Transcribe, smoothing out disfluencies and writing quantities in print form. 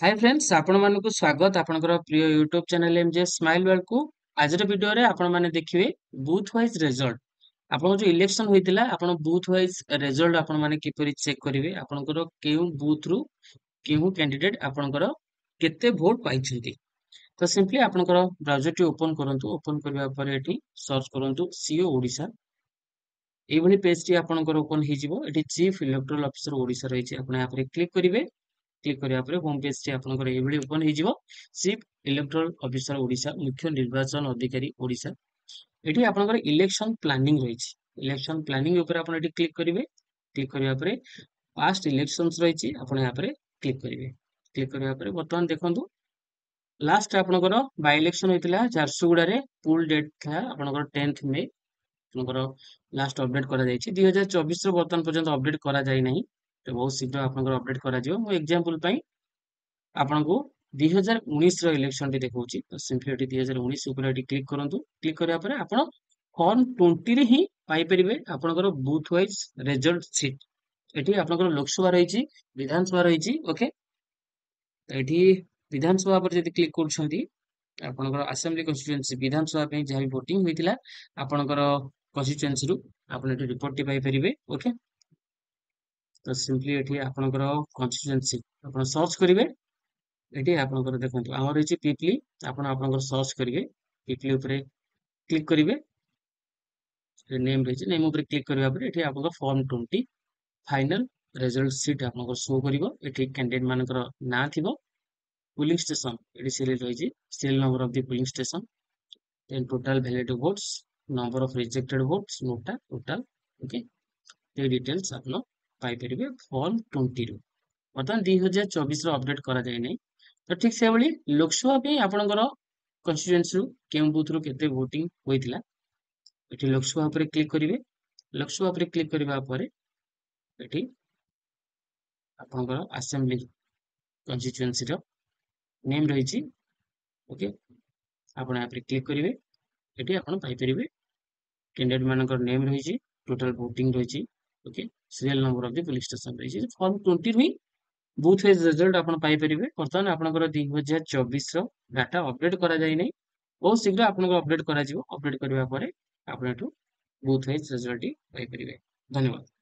Hi friends आपण मानकु स्वागत आपनकर प्रिय YouTube channel MJ smile world को आज वीडियो रे आपण माने देखिबे बूथ वाइज रिजल्ट आपण जो इलेक्शन होइतिला आपण बूथ वाइज रिजल्ट आपण माने किपरि चेक करिवे आपनकर केउ बूथ रु केउ कैंडिडेट आपनकर केते वोट पाइछंती। तो सिंपली आपनकर ब्राउजर टी ओपन करंतु ओपन करबा पर एठी सर्च करंतु सीओ ओडिसा एभली पेज टी आपनकर ओपन हि जिवो एठी चीफ इलेक्टोरल ऑफिसर ओडिसा रहिछि आपण यहाँ पर क्लिक करिवे क्लिक करिया पर होम पेज टी आपनकर एभली ओपन हि जिवो चीफ इलेक्टोरल ऑफिसर ओडिसा मुख्य निर्वाचन अधिकारी ओडिसा एठी आपनकर इलेक्शन प्लानिंग रहिछि इलेक्शन प्लानिंग ऊपर आपण एठी क्लिक करिवे क्लिक करिया पर पास्ट इलेक्शंस रहिछि आपण यहाँ पर क्लिक करिया पर वर्तमान देखंतु लास्ट आपनकर बाय इलेक्शन होइतिला झारसुगुडा रे पूल डेट था आपनकर 10th मे आपनकर लास्ट अपडेट करा जायछि 2024 रो वर्तमान पर्यंत अपडेट करा जाय नाही तो बहुत शीघ्र आपनकर अपडेट करा जिवो मो एग्जांपल पई आपनको 2019 रो इलेक्शन टी देखौछि तो सिंपली एटी 2019 ऊपर एटी क्लिक करंतु क्लिक करिया पर आपण फॉर्म 20 रे ही पाई परिबे आपनकर booth wise result sheet eighty आपनकर लोकसभा रहिछि विधानसभा रहिछि ओके एठी विधानसभा पर जदि क्लिक करछंती आपनकर असेंबली कन्स्टिट्यूएंसी विधानसभा पे जहाँ भी वोटिंग होइतिला आपनकर कन्स्टिट्यूएंसी रु आपन एठी रिपोर्ट टी पाई परिबे ओके तो सिंपली एठी आपनकर कन्स्टिट्यूएंसी आपन सर्च करिवे एठी आपनकर देखंतु हमर रहिछि पीपली आपन आपनकर सर्च करिवे पीपली ऊपर क्लिक करिवे नेम रहिछि नेम ऊपर क्लिक करिवा पर एठी आपनकर फॉर्म 20 फाइनल रिजल्ट शीट आपनकर शो करिवो एठी कैंडिडेट मानकर ना थिबो polling station it is serial number of the polling station then total valid votes number of rejected votes nota total okay ये details आपन पाई परिबे फॉर्म 20 रु वर्तमान 2024 रो अपडेट करा जाय नै तो ठीक से भली लोकसभा पे आपनकर कन्स्टिट्यूएंसी रु केम बूथ रु केते वोटिंग होइतिला एठी लोकसभा ऊपर क्लिक करिवे लोकसभा ऊपर क्लिक करबा परे एठी आपनकर असेंबली कन्स्टिट्यूएंसी रो नेम रहिछि ओके आपण यहाँ पर क्लिक करिवे एठी आपण पाई परिबे कैंडिडेट मानकर नेम रहिछि टोटल वोटिंग रहिछि okay serial number of the police station रहिछि फॉर्म 20 हि बूथ वाइज रिजल्ट आपण पाई परिबे वर्तमान आपनकर 2024 रो डाटा अपडेट करा जाय नै बहुत शीघ्र आपनको अपडेट करा जिवो अपडेट करबा परे आपण एठु बूथ वाइज रिजल्ट पाई परिबे धन्यवाद।